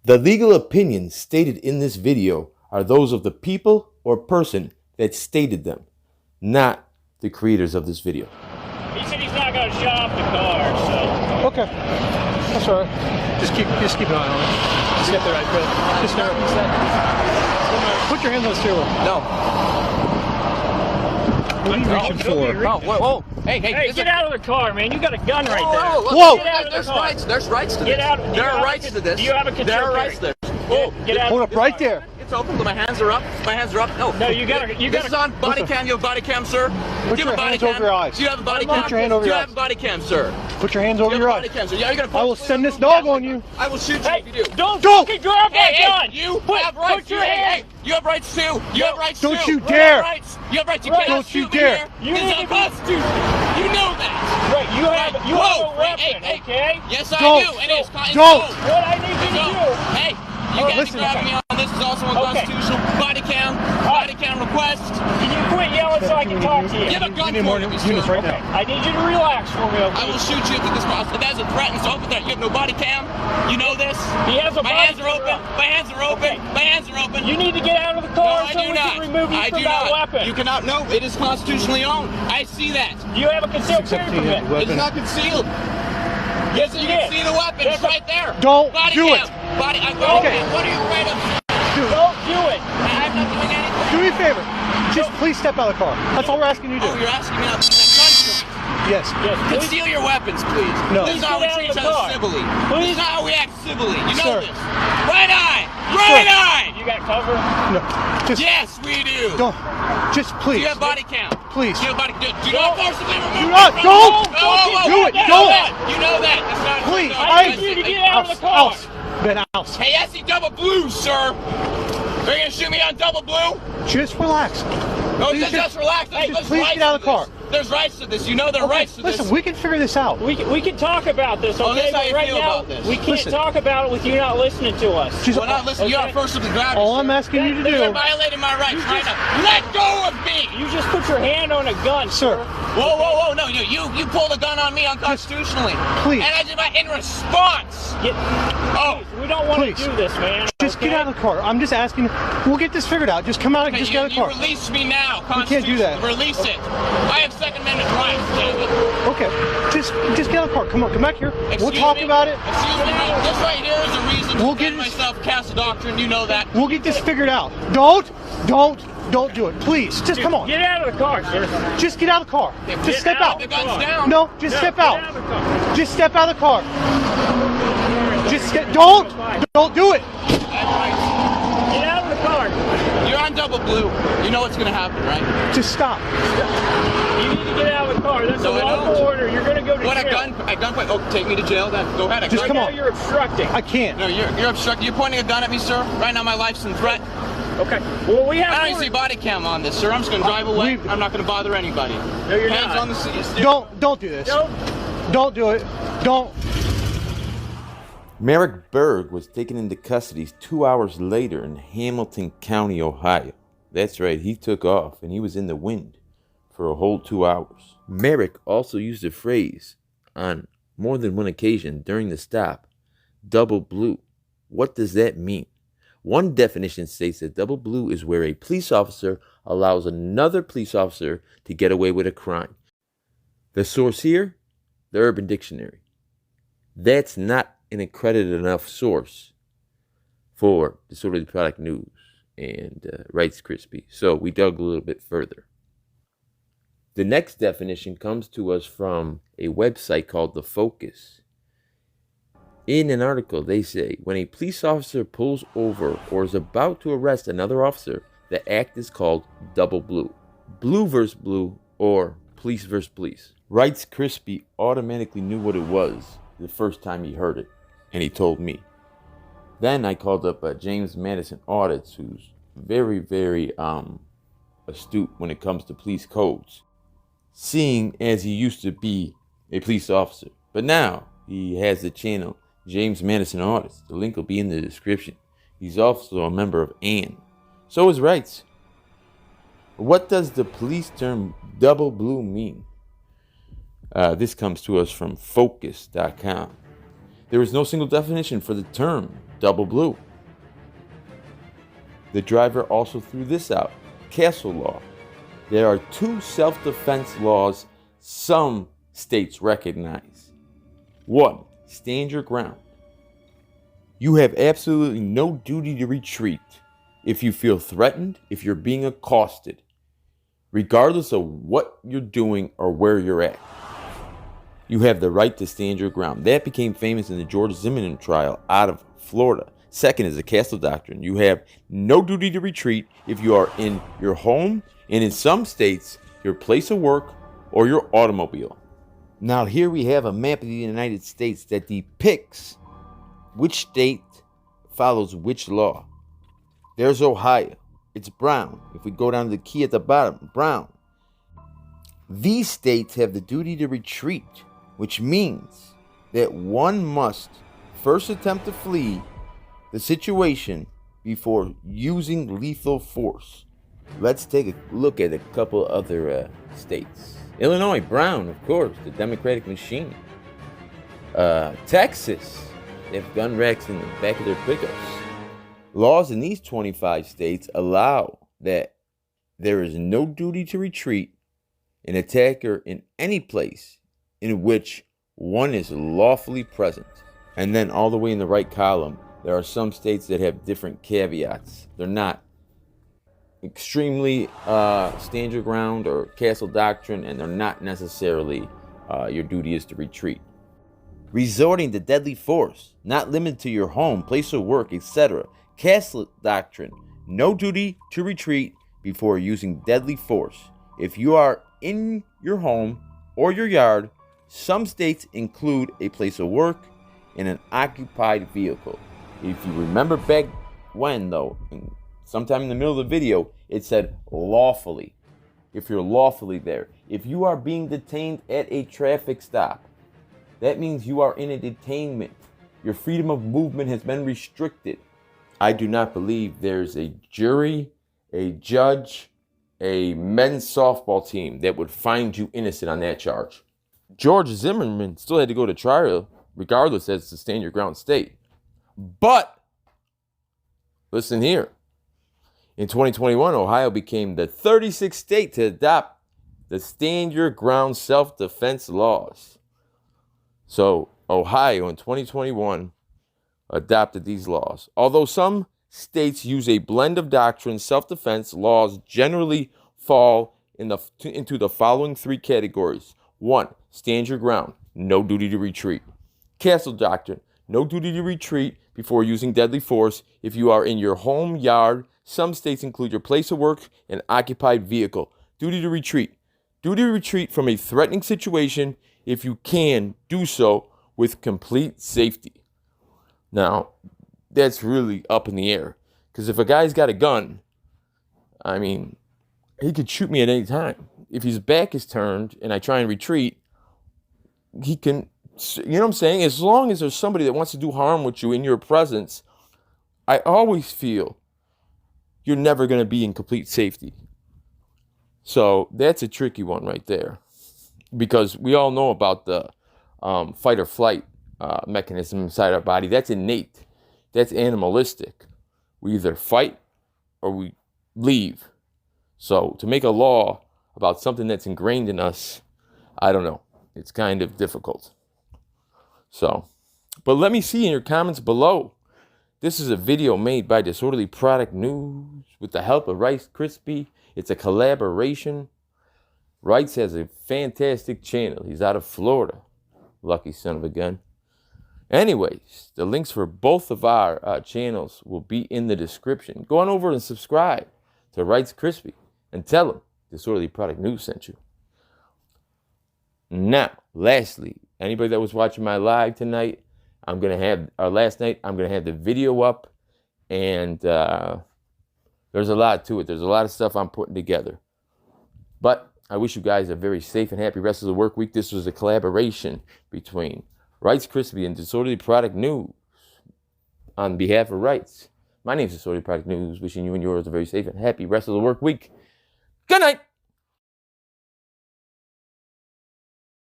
The legal opinions stated in this video are those of the people or person that stated them, not the creators of this video. He said he's not going to shop the car, so... Okay. That's all right. Just keep an eye on it. Just get the right fit. Just there. Put your hands on the steering wheel. No. What are you reaching for? Oh, whoa. Hey, Get out of the car, man. You got a gun right there. Whoa. Get out of the car. There's rights to this. Get out. There are rights to this. Do you have a concealed There are carry? rights there. Get out. Hold up right there. It's open. My hands are up. No, you gotta. This is on body cam. You have a body cam, sir? Put Do you your have a body hands cam? over your eyes. Do you have a body cam? Put your hand over your eyes. Do you have a body cam, sir? Put your hands over your eyes. Body cam, sir. Yeah, you're gonna I will send this dog on you. I will shoot you Hey, if you do. don't fucking grab that gun. You have rights. Put your hand. You have rights too. You have rights too. Don't you dare. You have rights. You Right. cannot Don't you shoot me dare. here. You It's need to be- unconstitutional. You know that. Right, you have Whoa. a weapon, Hey. okay? Yes, I Don't. do. And it's Don't. What I need you to do... Hey, you guys listen. grabbing me on this is also unconstitutional. Body cam request. Can you quit yelling so I can talk to you? You have a gun need more for me, units sir. right now. I need you to relax for me, I okay? will shoot you if this possible. That's a threat and so open that. You have no body cam. You know this. He has a My body hands are open. camera. My hands are open. Okay. My hands are open. You need to get out of the No, car I so do we not. can remove you I from do that not. weapon. You cannot. No, it is constitutionally owned. I see that. Do you have a concealed carry 617 permit? It is not concealed. Yes, You you can did. see the weapon. It's right there. Don't body do cam. it. Body. Okay. What are you afraid of? Don't do it. I'm not doing anything. Do me a favor. Just please step out of the car. That's all we're asking you to Oh, do. you're asking me not to use that gun? Yes. Yes, please. Conceal your weapons, please. No. This is how we Get out treat of each the other car. civilly. Please. This is not how we act civilly. You know Sir. this. Right eye! Right eye! You got cover? No. Just Yes, we do. don't. Just Do please. you have body count? Please. Do you have body count? Do not forcibly remove Do me not. from Don't. the car. Do it. You know Don't. that. You know that. That's not Please. I need you to get out of the car. Ben, ouse. Hey, I see double blue, sir. Are you gonna shoot me on double blue? Just relax. No, Please just relax. Hey, There's please rights get out of to the car. this. There's rights to this. You know there are rights to Listen, this. we can figure this out. We can talk about this, Oh, okay? this is how But you right feel now, about this. we can't Listen. talk about it with you not listening to us. Just, Well, not listen. You Okay. are first of the ground. all I'm asking you to You're do, violating my rights right now. Let go of me. You just put your hand on a gun, sir. Whoa. No, you pulled a gun on me unconstitutionally. Please. And I did my in response. Get, Oh. we don't want Please. to do this, man. Just okay? get out of the car. I'm just asking. We'll get this figured out. Just come out and just get out of the You car. release me now. We can't do that. Release it. I have Second Amendment rights, gentlemen. Okay. Just get out of the car. Come on. Come back here. We'll Excuse talk me? about it. Excuse me. This right here is a reason to We'll defend get this- myself, cast a doctrine. You know that. We'll get this figured out. Don't do it. Please. Just come on. Get out of the car, sir. Just get out of the car. Just step out. The gun's down. No, just step Get out. out of the car. Just step out of the car. Just get. Don't do it. Get out of the car. You're on double blue. You know what's going to happen, right? Just stop. You need to get out of the car. That's No, a I lawful don't. order. You're going to go to What, jail. a gunpoint? Oh, take me to jail then. Go ahead. Just Right come now on. you're obstructing. I can't. No, you're obstructing. You're pointing a gun at me, sir. Right now, my life's in threat. Okay. Well, we have. I don't even see body cam on this, sir. I'm just going to drive away. We- I'm not going to bother anybody. No, you're Hands not. on the seat. Don't do this. Don't. Don't do it. Don't. Merrick Berg was taken into custody 2 hours later in Hamilton County, Ohio. That's right, he took off and he was in the wind for a whole 2 hours. Merrick also used the phrase on more than one occasion during the stop, double blue. What does that mean? One definition states that double blue is where a police officer allows another police officer to get away with a crime. The source here, the Urban Dictionary. That's not an accredited enough source for Disorderly Product News and Rice Krispie. So we dug a little bit further. The next definition comes to us from a website called The Focus. In an article, they say, when a police officer pulls over or is about to arrest another officer, the act is called double blue. Blue versus blue or police versus police. Rice Krispie automatically knew what it was the first time he heard it, and he told me. Then I called up James Madison Audits, who's very, very astute when it comes to police codes, seeing as he used to be a police officer. But now he has the channel James Madison Audits. The link will be in the description. He's also a member of ANN. So is Rights. What does the police term double blue mean? This comes to us from Focus.com. There is no single definition for the term double blue. The driver also threw this out, castle law. There are 2 self-defense laws some states recognize. 1, stand your ground. You have absolutely no duty to retreat if you feel threatened, if you're being accosted, regardless of what you're doing or where you're at. You have the right to stand your ground. That became famous in the George Zimmerman trial out of Florida. Second is the castle doctrine. You have no duty to retreat if you are in your home and in some states, your place of work or your automobile. Now here we have a map of the United States that depicts which state follows which law. There's Ohio. It's brown. If we go down to the key at the bottom, brown. These states have the duty to retreat, which means that one must first attempt to flee the situation before using lethal force. Let's take a look at a couple other states. Illinois, brown, of course, the Democratic machine. Texas, they have gun racks in the back of their pickups. Laws in these 25 states allow that there is no duty to retreat an attacker in any place in which one is lawfully present. And then all the way in the right column, there are some states that have different caveats. They're not extremely stand your ground or castle doctrine, and they're not necessarily your duty is to retreat. Resorting to deadly force, not limited to your home, place of work, etc. Castle doctrine, no duty to retreat before using deadly force. If you are in your home or your yard, some states include a place of work and an occupied vehicle. If you remember back when, though, sometime in the middle of the video, it said lawfully. If you're lawfully there. If you are being detained at a traffic stop, that means you are in a detainment. Your freedom of movement has been restricted. I do not believe there's a jury, a judge, a men's softball team that would find you innocent on that charge. George Zimmerman still had to go to trial, regardless as to stand your ground state. But, listen here. In 2021, Ohio became the 36th state to adopt the stand your ground self-defense laws. So, Ohio in 2021 adopted these laws. Although some states use a blend of doctrines, self-defense laws generally fall into the following 3 categories. 1, stand your ground, no duty to retreat. Castle doctrine, no duty to retreat before using deadly force if you are in your home, yard. Some states include your place of work and occupied vehicle. Duty to retreat. Duty to retreat from a threatening situation if you can do so with complete safety. Now, that's really up in the air. Because if a guy's got a gun, I mean, he could shoot me at any time. If his back is turned and I try and retreat, he can, you know what I'm saying? As long as there's somebody that wants to do harm with you in your presence, I always feel you're never going to be in complete safety. So that's a tricky one right there. Because we all know about the fight or flight mechanism inside our body. That's innate. That's animalistic. We either fight or we leave. So to make a law about something that's ingrained in us, I don't know. It's kind of difficult. So, but let me see in your comments below. This is a video made by Disorderly Product News with the help of Rice Krispie. It's a collaboration. Rice has a fantastic channel. He's out of Florida. Lucky son of a gun. Anyways, the links for both of our channels will be in the description. Go on over and subscribe to Rice Krispie and tell him Disorderly Product News sent you. Now, lastly, anybody that was watching my live tonight, last night, I'm going to have the video up, and there's a lot to it. There's a lot of stuff I'm putting together. But I wish you guys a very safe and happy rest of the work week. This was a collaboration between Rice Krispie and Disorderly Product News on behalf of Rights. My name is Disorderly Product News, wishing you and yours a very safe and happy rest of the work week. Good night.